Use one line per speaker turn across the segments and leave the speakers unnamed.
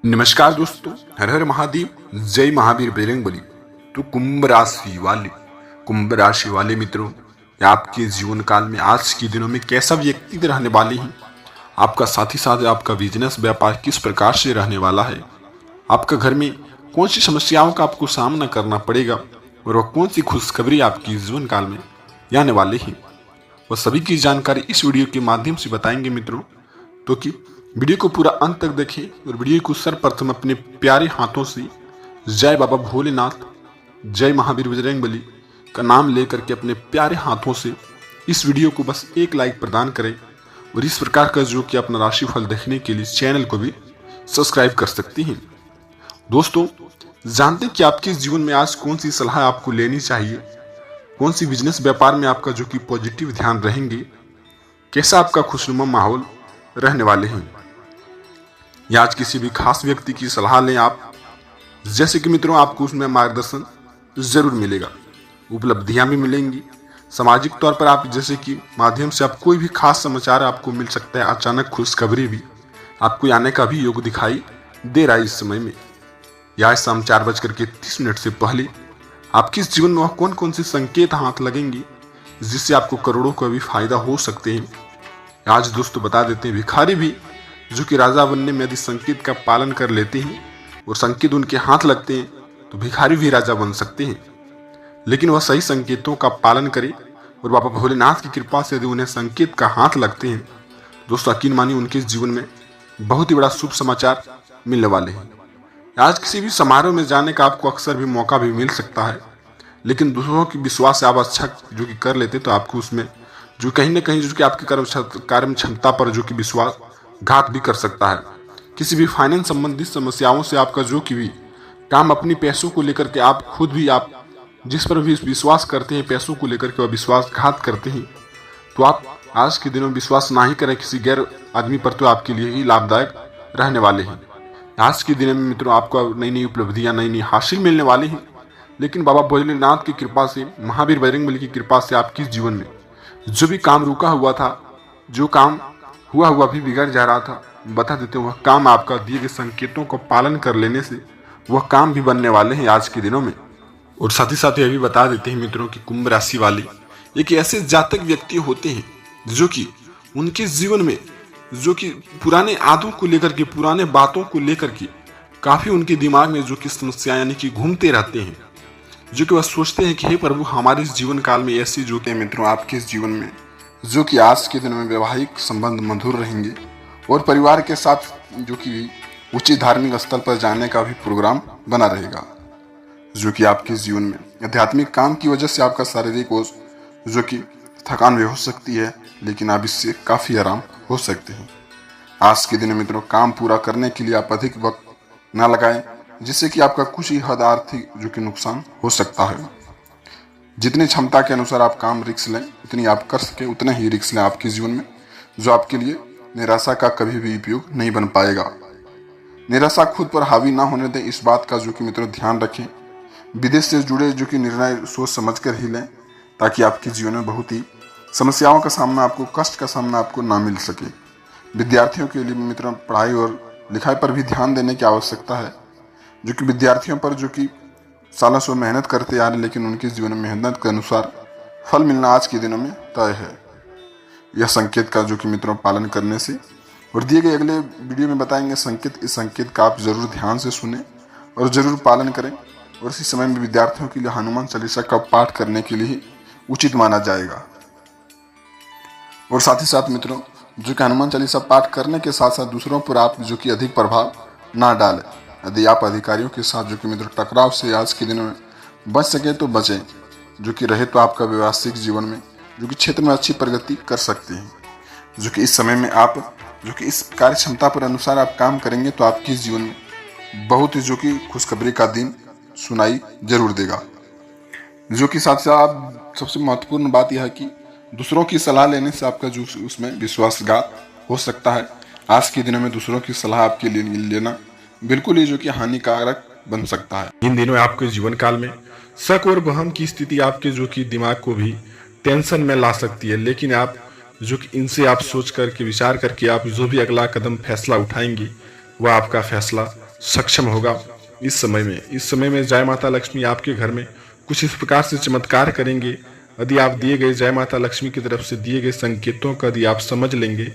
नमस्कार दोस्तों, हर हर महादेव, जय महावीर बजरंगबली। तो कुंभ राशि वाले मित्रों, आपके जीवन काल में आज के दिनों में कैसा व्यक्ति रहने वाले हैं। आपका साथ ही साथ आपका बिजनेस व्यापार किस प्रकार से रहने वाला है। आपका घर में कौन सी समस्याओं का आपको सामना करना पड़ेगा और वह कौन सी खुशखबरी आपकी जीवन काल में आने वाले हैं, वह सभी की जानकारी इस वीडियो के माध्यम से बताएंगे मित्रों। तो कि वीडियो को पूरा अंत तक देखें और वीडियो को सर्वप्रथम अपने प्यारे हाथों से जय बाबा भोलेनाथ, जय महावीर बजरंगबली का नाम लेकर के अपने प्यारे हाथों से इस वीडियो को बस एक लाइक प्रदान करें और इस प्रकार का जो कि अपना राशिफल देखने के लिए चैनल को भी सब्सक्राइब कर सकती हैं। दोस्तों, जानते हैं कि आपके जीवन में आज कौन सी सलाह आपको लेनी चाहिए, कौन सी बिजनेस व्यापार में आपका जो कि पॉजिटिव ध्यान रहेंगे, कैसा आपका खुशनुमा माहौल रहने वाले हैं, या आज किसी भी खास व्यक्ति की सलाह लें आप, जैसे कि मित्रों आपको उसमें मार्गदर्शन जरूर मिलेगा, उपलब्धियां भी मिलेंगी। सामाजिक तौर पर आप जैसे कि माध्यम से आप कोई भी खास समाचार आपको मिल सकता है, अचानक खुशखबरी भी आपको आने का भी योग दिखाई दे रहा है। इस समय में या शाम 4:30 से पहले आपके जीवन में वह कौन कौन से संकेत हाथ लगेंगे जिससे आपको करोड़ों का भी फायदा हो सकते हैं। आज दोस्तों बता देते हैं, भिखारी भी जो कि राजा बनने में यदि संकेत का पालन कर लेते हैं और संकेत उनके हाथ लगते हैं तो भिखारी भी राजा बन सकते हैं, लेकिन वह सही संकेतों का पालन करे और बाबा भोलेनाथ की कृपा से यदि उन्हें संकेत का हाथ लगते हैं दोस्तों, यकीन मानिए उनके जीवन में बहुत ही बड़ा शुभ समाचार मिलने वाले हैं। आज किसी भी समारोह में जाने का आपको अक्सर भी मौका भी मिल सकता है, लेकिन दूसरों की विश्वास से आप अच्छा जो कि कर लेते तो आपको उसमें जो कहीं ना कहीं जो कि आपकी कार्य क्षमता पर जो कि विश्वास घात भी कर सकता है। किसी भी फाइनेंस संबंधित समस्याओं से आपका जो कि भी काम अपनी पैसों को लेकर के आप खुद भी आप जिस पर भी विश्वास करते हैं, पैसों को लेकर के वह विश्वासघात करते हैं, तो आप आज के दिनों में विश्वास ना ही करें किसी गैर आदमी पर, तो आपके लिए ही लाभदायक रहने वाले हैं। आज के दिन में मित्रों आपको नई नई उपलब्धियां नई नई हासिल मिलने वाली हैं, लेकिन बाबा भोलेनाथ की कृपा से, महावीर बजरंगबली की कृपा से आपके जीवन में जो भी काम रुका हुआ था, जो काम हुआ भी बिगड़ जा रहा था, बता देते हैं वह काम आपका दिए गए संकेतों को पालन कर लेने से वह काम भी बनने वाले हैं आज के दिनों में। और साथ ही साथ यह भी बता देते हैं मित्रों कि कुंभ राशि वाले एक ऐसे जातक व्यक्ति होते हैं जो कि उनके जीवन में जो कि पुराने आदों को लेकर के, पुराने बातों को लेकर के काफी उनके दिमाग में जो कि समस्या यानी कि घूमते रहते हैं, जो कि वह सोचते हैं कि हे प्रभु हमारे जीवन काल में ऐसी जो कि मित्रों आपके जीवन में जो कि आज के दिन में वैवाहिक संबंध मधुर रहेंगे और परिवार के साथ जो कि उचित धार्मिक स्थल पर जाने का भी प्रोग्राम बना रहेगा। जो कि आपके जीवन में आध्यात्मिक काम की वजह से आपका शारीरिक और जो कि थकान भी हो सकती है, लेकिन आप इससे काफ़ी आराम हो सकते हैं। आज के दिन में मित्रों काम पूरा करने के लिए आप अधिक वक्त ना लगाएं, जिससे कि आपका कुछ ही हद आर्थिक जो कि नुकसान हो सकता है। जितनी क्षमता के अनुसार आप काम रिस्क लें, उतनी आप कर सके उतना ही रिस्क लें आपके जीवन में, जो आपके लिए निराशा का कभी भी उपयोग नहीं बन पाएगा। निराशा खुद पर हावी ना होने दें, इस बात का जो कि मित्रों ध्यान रखें। विदेश से जुड़े जो कि निर्णय सोच समझ कर ही लें, ताकि आपके जीवन में बहुत ही समस्याओं का सामना आपको, कष्ट का सामना आपको ना मिल सके। विद्यार्थियों के लिए मित्रों पढ़ाई और लिखाई पर भी ध्यान देने की आवश्यकता है, जो कि विद्यार्थियों पर जो कि सालों से मेहनत करते आ रहे, लेकिन उनके जीवन में मेहनत के अनुसार फल मिलना आज के दिनों में तय है। यह संकेत का जो कि मित्रों पालन करने से, और दिए गए अगले वीडियो में बताएंगे संकेत, इस संकेत का आप जरूर ध्यान से सुने और जरूर पालन करें। और इसी समय में विद्यार्थियों के लिए हनुमान चालीसा का पाठ करने के लिए उचित माना जाएगा। और साथ ही साथ मित्रों जो कि हनुमान चालीसा पाठ करने के साथ साथ दूसरों पर आप जो कि अधिक प्रभाव ना डालें। यदि आप अधिकारियों के साथ जो कि मित्रों टकराव से आज के दिनों में बच सके तो बचें, जो कि रहे तो आपका व्यवसायिक जीवन में जो कि क्षेत्र में अच्छी प्रगति कर सकते हैं। जो कि इस समय में आप जो कि इस कार्य क्षमता पर अनुसार आप काम करेंगे तो आपके जीवन में बहुत ही जो कि खुशखबरी का दिन सुनाई जरूर देगा। जो कि साथ साथ सबसे महत्वपूर्ण बात यह है कि दूसरों की सलाह लेने से आपका जो उसमें विश्वासघात हो सकता है। आज के दिनों में दूसरों की सलाह आपके लिए लेना बिल्कुल ही जो कि हानिकारक बन सकता है। इन दिनों आपके जीवन काल में शक और वहम की स्थिति आपके जो कि दिमाग को भी टेंशन में ला सकती है, लेकिन आप जो कि इनसे आप सोच करके विचार करके आप जो भी अगला कदम फैसला उठाएंगे वह आपका फैसला सक्षम होगा। इस समय में जय माता लक्ष्मी आपके घर में कुछ इस प्रकार से चमत्कार करेंगे। यदि आप दिए गए जय माता लक्ष्मी की तरफ से दिए गए संकेतों का यदि आप समझ लेंगे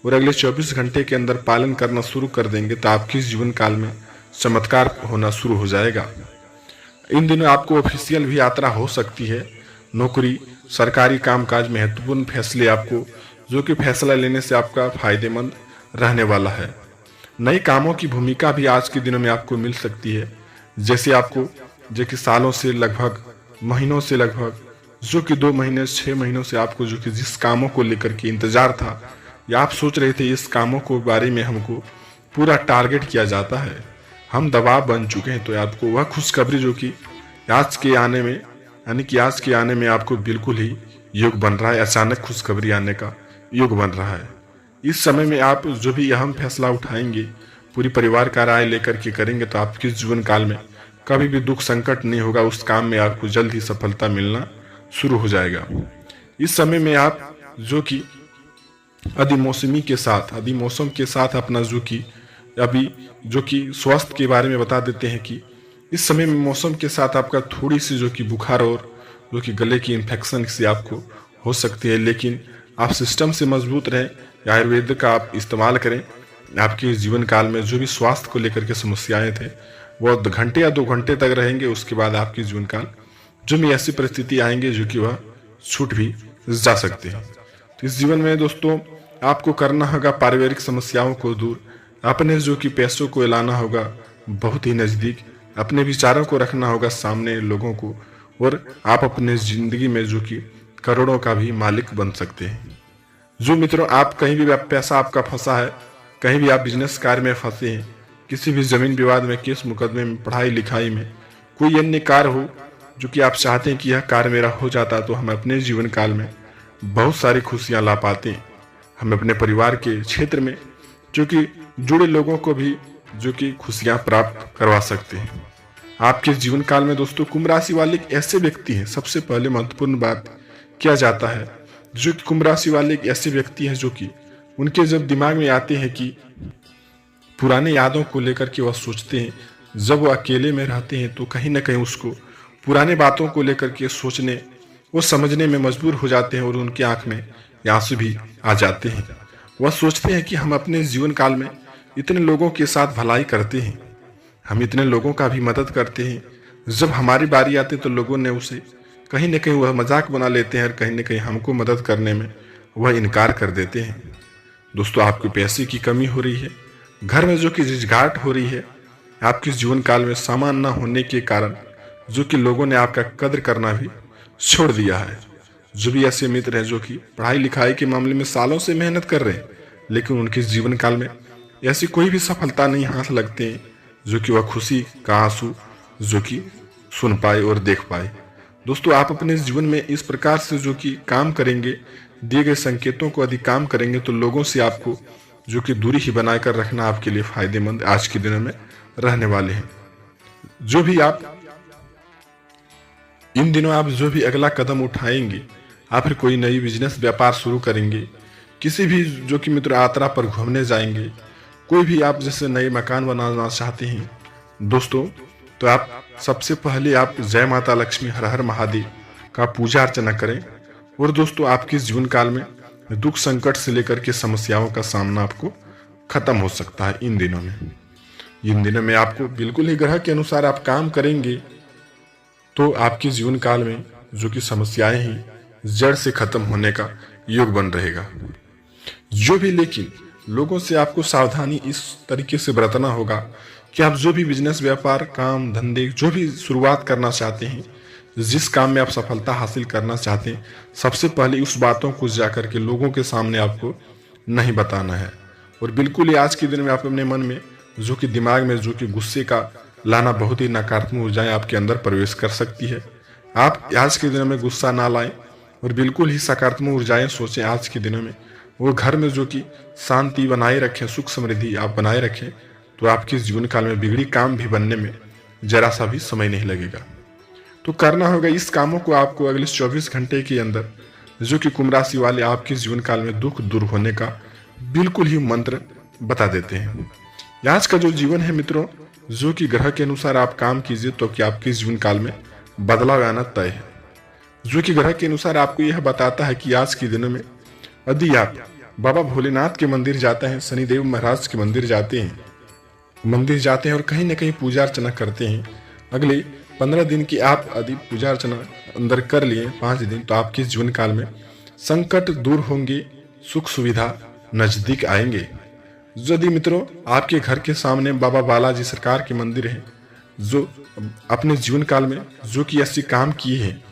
और अगले 24 घंटे के अंदर पालन करना शुरू कर देंगे तो आपके जीवन काल में चमत्कार होना शुरू हो जाएगा। इन दिनों आपको ऑफिशियल भी यात्रा हो सकती है। नौकरी, सरकारी कामकाज, महत्वपूर्ण फैसले आपको जो कि फैसला लेने से आपका फायदेमंद रहने वाला है। नए कामों की भूमिका भी आज के दिनों में आपको मिल सकती है। जैसे आपको जो कि सालों से लगभग, महीनों से लगभग, जो कि 2 महीने 6 महीनों से आपको जो कि जिस कामों को लेकर के इंतजार था या आप सोच रहे थे इस कामों को बारे में हमको पूरा टारगेट किया जाता है, हम दबाव बन चुके हैं, तो आपको वह खुशखबरी जो कि आज के आने में, यानी कि आज के आने में आपको बिल्कुल ही योग बन रहा है। अचानक खुशखबरी आने का योग बन रहा है। इस समय में आप जो भी अहम फैसला उठाएंगे, पूरी परिवार का राय लेकर के करेंगे तो आपके जीवन काल में कभी भी दुख संकट नहीं होगा। उस काम में आपको जल्द ही सफलता मिलना शुरू हो जाएगा। इस समय में आप जो कि अधिमौसमी के साथ, अधिमौसम के साथ अपना जो कि अभी जो कि स्वास्थ्य के बारे में बता देते हैं कि इस समय में मौसम के साथ आपका थोड़ी सी जो कि बुखार और जो कि गले की इन्फेक्शन से आपको हो सकती है, लेकिन आप सिस्टम से मजबूत रहें, आयुर्वेद का आप इस्तेमाल करें। आपके जीवन काल में जो भी स्वास्थ्य को लेकर के समस्याएं थे वो घंटे या 2 घंटे तक रहेंगे। उसके बाद आपके जीवन काल जो भी ऐसी परिस्थिति आएंगे जो कि वह छूट भी जा सकते हैं। तो इस जीवन में दोस्तों आपको करना होगा पारिवारिक समस्याओं को दूर, अपने जो कि पैसों को लाना होगा बहुत ही नज़दीक, अपने विचारों को रखना होगा सामने लोगों को, और आप अपने जिंदगी में जो कि करोड़ों का भी मालिक बन सकते हैं। जो मित्रों आप कहीं भी पैसा आपका फंसा है, कहीं भी आप बिजनेस कार्य में फंसे हैं, किसी भी जमीन विवाद में, केस मुकदमे में, पढ़ाई लिखाई में, कोई अन्य कार्य हो जो कि आप चाहते हैं कि यह कार्य मेरा हो जाता तो हम अपने जीवन काल में बहुत सारी खुशियां ला पाते हैं। हम अपने परिवार के क्षेत्र में जो कि जुड़े लोगों को भी जो कि खुशियां प्राप्त करवा सकते हैं। आपके जीवन काल में दोस्तों कुंभ राशि वाले एक ऐसे व्यक्ति हैं, सबसे पहले महत्वपूर्ण बात किया जाता है जो कि कुंभ राशि वाले एक ऐसे व्यक्ति हैं जो कि उनके जब दिमाग में आते हैं कि पुराने यादों को लेकर के वह सोचते हैं, जब वो अकेले में रहते हैं तो कहीं ना कहीं उसको पुराने बातों को लेकर के सोचने, वो समझने में मजबूर हो जाते हैं और उनकी आंख में आंसू भी आ जाते हैं। वह सोचते हैं कि हम अपने जीवन काल में इतने लोगों के साथ भलाई करते हैं, हम इतने लोगों का भी मदद करते हैं, जब हमारी बारी आती तो लोगों ने उसे कहीं ना कहीं वह मजाक बना लेते हैं और कहीं ना कहीं हमको मदद करने में वह इनकार कर देते हैं। दोस्तों आपको पैसे की कमी हो रही है, घर में जो कि झिझगाहट हो रही है, आपके जीवन काल में सामान न होने के कारण जो कि लोगों ने आपका कदर करना भी छोड़ दिया है। जो भी ऐसे मित्र हैं जो कि पढ़ाई लिखाई के मामले में सालों से मेहनत कर रहे हैं, लेकिन उनके जीवन काल में ऐसी कोई भी सफलता नहीं हाथ लगते हैं जो कि वह खुशी का आंसू जो कि सुन पाए और देख पाए। दोस्तों आप अपने जीवन में इस प्रकार से जो कि काम करेंगे, दिए गए संकेतों को यदि काम करेंगे तो लोगों से आपको जो कि दूरी ही बनाकर रखना आपके लिए फायदेमंद आज के दिनों में रहने वाले हैं। जो भी आप इन दिनों आप जो भी अगला कदम उठाएंगे, आप फिर कोई नई बिजनेस व्यापार शुरू करेंगे, किसी भी जो कि मित्र यात्रा पर घूमने जाएंगे, कोई भी आप जैसे नए मकान बनाना चाहते हैं दोस्तों, तो आप सबसे पहले आप जय माता लक्ष्मी हर हर महादेव का पूजा अर्चना करें। और दोस्तों आपके जीवन काल में दुख संकट से लेकर के समस्याओं का सामना आपको खत्म हो सकता है। इन दिनों में आपको बिल्कुल ही ग्रह के अनुसार आप काम करेंगे तो आपके जीवन काल में जो कि समस्याएं ही जड़ से खत्म होने का योग बन रहेगा। जो भी लेकिन लोगों से आपको सावधानी इस तरीके से बरतना होगा कि आप जो भी बिजनेस व्यापार काम धंधे जो भी शुरुआत करना चाहते हैं, जिस काम में आप सफलता हासिल करना चाहते हैं, सबसे पहले उस बातों को जाकर के लोगों के सामने आपको नहीं बताना है। और बिल्कुल ही आज के दिन में आप अपने मन में जो कि दिमाग में जो कि गुस्से का लाना बहुत ही नकारात्मक ऊर्जाएं आपके अंदर प्रवेश कर सकती है। आप आज के दिनों में गुस्सा ना लाएं और बिल्कुल ही सकारात्मक ऊर्जाएं सोचें आज के दिनों में। वो घर में जो कि शांति बनाए रखें, सुख समृद्धि आप बनाए रखें, तो आपके जीवन काल में बिगड़ी काम भी बनने में जरा सा भी समय नहीं लगेगा। तो करना होगा इस कामों को आपको अगले 24 घंटे के अंदर, जो कि कुंभ राशि वाले आपके जीवन काल में दुख दूर होने का बिल्कुल ही मंत्र बता देते हैं। आज का जो जीवन है मित्रों, जो कि ग्रह के अनुसार आप काम कीजिए तो कि आपके जीवन काल में बदलाव आना तय है। जो कि ग्रह के अनुसार आपको यह बताता है कि आज के दिनों में यदि आप बाबा भोलेनाथ के मंदिर जाते हैं, शनिदेव महाराज के मंदिर जाते हैं और कहीं ना कहीं पूजा अर्चना करते हैं, अगले 15 दिन की आप यदि पूजा अर्चना अंदर कर लिए 5 दिन, तो आपके जीवन काल में संकट दूर होंगे, सुख सुविधा नजदीक आएंगे। यदि मित्रों आपके घर के सामने बाबा बालाजी सरकार के मंदिर है, जो अपने जीवन काल में जो कि ऐसे काम किए हैं,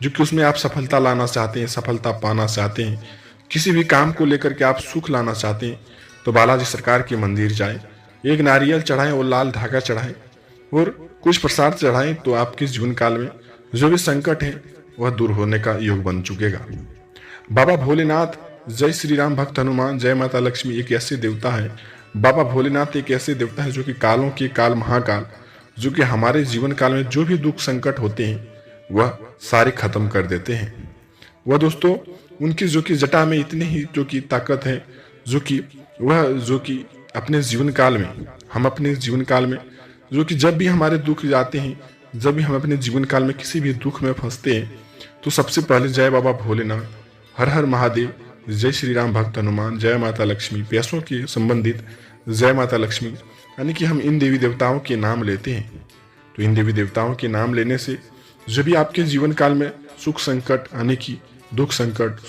जो कि उसमें आप सफलता लाना चाहते हैं, सफलता पाना चाहते हैं, किसी भी काम को लेकर के आप सुख लाना चाहते हैं, तो बालाजी सरकार के मंदिर जाएं, एक नारियल चढ़ाएं और लाल धागा चढ़ाएं और कुछ प्रसाद चढ़ाएं, तो आपके जीवन काल में जो भी संकट है वह दूर होने का योग बन चुकेगा। बाबा भोलेनाथ, जय श्री राम, भक्त हनुमान, जय माता लक्ष्मी एक ऐसे देवता है। बाबा भोलेनाथ एक ऐसे देवता है जो कि कालों के काल महाकाल, जो कि हमारे जीवन काल में जो भी दुख संकट होते हैं वह सारे खत्म कर देते हैं। वह दोस्तों उनकी जो कि जटा में इतनी ही जो कि ताकत है, जो कि अपने जीवन काल में हम अपने जीवन काल में जो कि जब भी हमारे दुख जाते हैं, जब भी हम अपने जीवन काल में किसी भी दुख में फंसते हैं, तो सबसे पहले जय बाबा भोलेनाथ, हर हर महादेव, जय श्री राम, भक्त हनुमान, जय माता लक्ष्मी, पैसों के संबंधित जय माता लक्ष्मी, यानी कि हम इन देवी देवताओं के नाम लेते हैं। तो इन देवी देवताओं के नाम लेने से जब भी आपके जीवन काल में सुख संकट, यानी कि दुख संकट,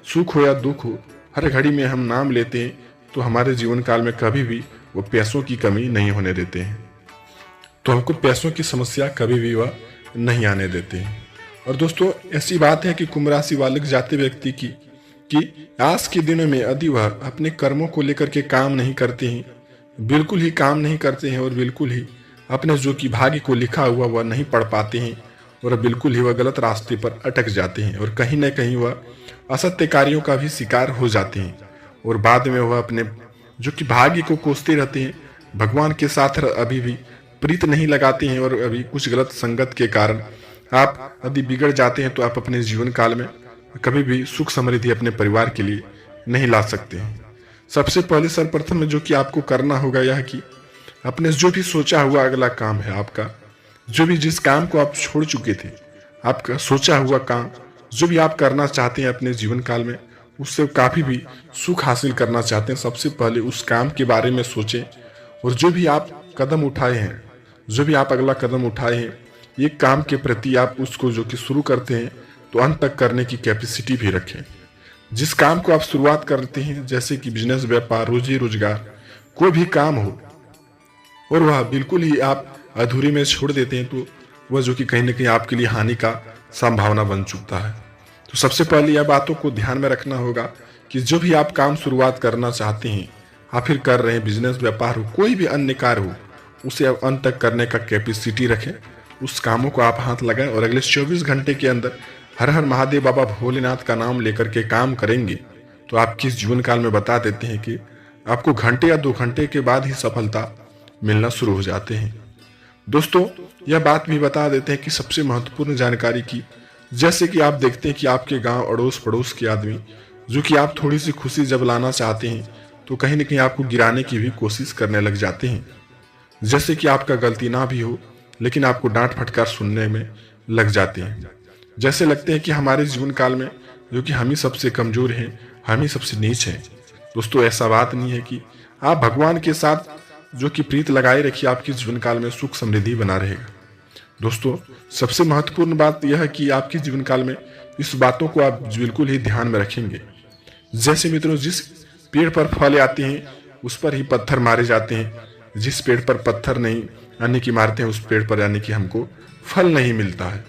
सुख हो या दुख हो, हर घड़ी में हम नाम लेते हैं, तो हमारे जीवन काल में कभी भी वो पैसों की कमी नहीं होने देते हैं। तो हमको पैसों की समस्या कभी भी वह नहीं आने देते हैं। और दोस्तों ऐसी बात है कि कुंभ राशि वाले जाते व्यक्ति की कि आज के दिनों में यदि वह अपने कर्मों को लेकर के काम नहीं करते हैं, बिल्कुल ही काम नहीं करते हैं, और बिल्कुल ही अपने जो कि भाग्य को लिखा हुआ वह नहीं पढ़ पाते हैं, और बिल्कुल ही वह गलत रास्ते पर अटक जाते हैं, और कहीं न कहीं वह असत्य कार्यों का भी शिकार हो जाते हैं, और बाद में वह अपने जो कि भाग्य को कोसते रहते हैं, भगवान के साथ अभी भी प्रीत नहीं लगाते हैं, और अभी कुछ गलत संगत के कारण आप यदि बिगड़ जाते हैं, तो आप अपने जीवन काल में कभी भी सुख समृद्धि अपने परिवार के लिए नहीं ला सकते हैं। सबसे पहले सर्वप्रथम में जो कि आपको करना होगा यह कि अपने जो भी सोचा हुआ अगला काम है आपका, जो भी जिस काम को आप छोड़ चुके थे, आपका सोचा हुआ काम जो भी आप करना चाहते हैं अपने जीवन काल में, उससे काफी भी सुख हासिल करना चाहते हैं, सबसे पहले उस काम के बारे में सोचें, और जो भी आप कदम उठाए हैं, जो भी आप अगला कदम उठाए हैं, एक काम के प्रति आप उसको जो कि शुरू करते हैं तो अंत तक करने की कैपेसिटी भी रखें। जिस काम को आप शुरुआत करते हैं, जैसे कि बिजनेस, व्यापार, रोजी रोजगार, कोई भी काम हो, और वह बिल्कुल ही आप अधूरी में छोड़ देते हैं, तो वह जो कि कहीं ना कहीं आपके लिए हानि का संभावना बन चुकता है। तो सबसे पहले यह बातों को ध्यान में रखना होगा कि जो भी आप काम शुरुआत करना चाहते हैं, आप फिर कर रहे हैं, बिजनेस, व्यापार हो, कोई भी अन्य कार्य हो, उसे आप अंत तक करने का कैपेसिटी रखें, उस कामों को आप हाथ लगाएं, और अगले 24 घंटे के अंदर हर हर महादेव, बाबा भोलेनाथ का नाम लेकर के काम करेंगे, तो आपके जीवन काल में बता देते हैं कि आपको घंटे या 2 घंटे के बाद ही सफलता मिलना शुरू हो जाते हैं। दोस्तों यह बात भी बता देते हैं कि सबसे महत्वपूर्ण जानकारी की, जैसे कि आप देखते हैं कि आपके गांव अड़ोस पड़ोस के आदमी जो कि आप थोड़ी सी खुशी जब लाना चाहते हैं, तो कहीं ना कहीं आपको गिराने की भी कोशिश करने लग जाते हैं। जैसे कि आपका गलती ना भी हो, लेकिन आपको डांट फटकार सुनने में लग जाते हैं। जैसे लगते हैं कि हमारे जीवन काल में जो कि हम ही सबसे कमजोर हैं, हम ही सबसे नीच हैं। दोस्तों ऐसा बात नहीं है कि आप भगवान के साथ जो कि प्रीत लगाए रखिए, आपके जीवन काल में सुख समृद्धि बना रहेगा। दोस्तों सबसे महत्वपूर्ण बात यह है कि आपके जीवन काल में इस बातों को आप बिल्कुल ही ध्यान में रखेंगे। जैसे मित्रों, जिस पेड़ पर फल आते हैं उस पर ही पत्थर मारे जाते हैं, जिस पेड़ पर पत्थर नहीं यानी कि मारते हैं, उस पेड़ पर यानी कि हमको फल नहीं मिलता है।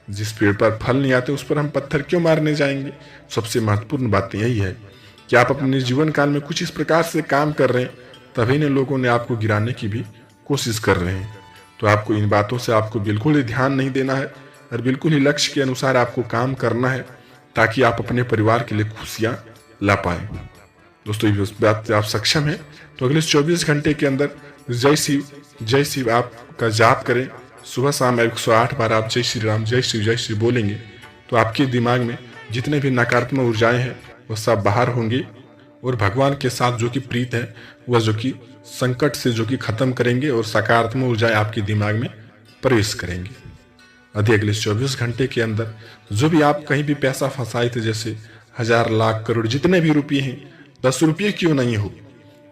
जिस पेड़ पर फल नहीं आते उस पर हम पत्थर क्यों मारने जाएंगे। सबसे महत्वपूर्ण बात यही है कि आप अपने जीवन काल में कुछ इस प्रकार से काम कर रहे हैं, तभी ने लोगों ने आपको गिराने की भी कोशिश कर रहे हैं। तो आपको इन बातों से आपको बिल्कुल ही ध्यान नहीं देना है, और बिल्कुल ही लक्ष्य के अनुसार आपको काम करना है, ताकि आप अपने परिवार के लिए खुशियां ला पाए। दोस्तों इस बात से आप सक्षम हैं तो अगले 24 घंटे के अंदर जय शिव आपका जाप करें। सुबह शाम 108 बार आप जय श्री राम, जय शिव बोलेंगे, तो आपके दिमाग में जितने भी नकारात्मक ऊर्जाएं हैं वह सब बाहर होंगी, और भगवान के साथ जो कि प्रीत है वह जो कि संकट से जो कि खत्म करेंगे और सकारात्मक ऊर्जाएं आपके दिमाग में प्रवेश करेंगे। यदि अगले 24 घंटे के अंदर जो भी आप कहीं भी पैसा फंसाए थे, जैसे 1000 लाख करोड़ जितने भी रुपये हैं, 10 रुपये क्यों नहीं हो,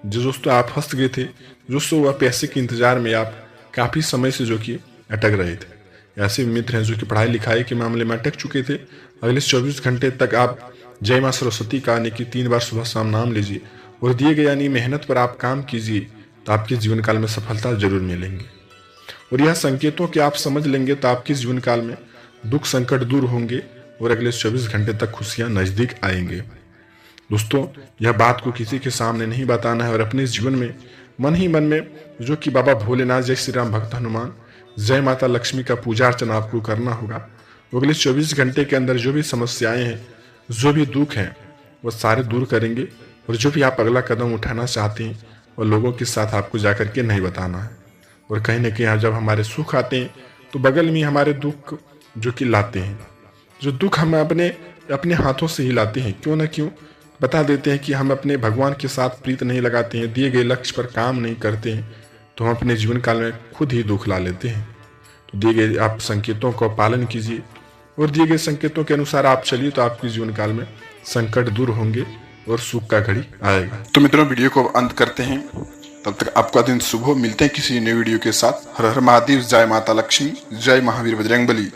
जो दोस्तों आप फंस गए थे, दोस्तों वह पैसे के इंतजार में आप काफ़ी समय से जो कि अटक रहे थे। ऐसे मित्र हैं जो कि पढ़ाई लिखाई के मामले में अटक चुके थे। अगले 24 घंटे तक आप जय माँ सरस्वती का यानी कि 3 बार सुबह शाम नाम लीजिए और दिए गए यानी मेहनत पर आप काम कीजिए, तो आपके जीवन काल में सफलता जरूर मिलेंगी। और यह संकेतों के आप समझ लेंगे तो आपके जीवन काल में दुख संकट दूर होंगे और अगले 24 घंटे तक खुशियां नजदीक आएंगे। दोस्तों, यह बात को किसी के सामने नहीं बताना है और अपने जीवन में मन ही मन में जो कि बाबा भोलेनाथ, जय श्री राम, भक्त हनुमान, जय माता लक्ष्मी का पूजा अर्चना आपको करना होगा। अगले 24 घंटे के अंदर जो भी समस्याएं हैं, जो भी दुख हैं, वो सारे दूर करेंगे। और जो भी आप अगला कदम उठाना चाहते हैं वो लोगों के साथ आपको जाकर के नहीं बताना है। और कहीं ना कहीं जब हमारे सुख आते हैं तो बगल में हमारे दुख जो कि लाते हैं, जो दुख हम अपने हाथों से ही लाते हैं। क्यों ना क्यों बता देते हैं कि हम अपने भगवान के साथ प्रीत नहीं लगाते हैं, दिए गए लक्ष्य पर काम नहीं करते हैं, तो हम अपने जीवन काल में खुद ही दुख ला लेते हैं। तो दिए गए आप संकेतों का पालन कीजिए और दिए गए संकेतों के अनुसार आप चलिए, तो आपके जीवन काल में संकट दूर होंगे और सुख का घड़ी आएगा। तो मित्रों, वीडियो को अंत करते हैं। तब तक आपका दिन शुभ हो। मिलते हैं किसी नए वीडियो के साथ। हर हर महादेव, जय माता लक्ष्मी, जय महावीर बजरंगबली।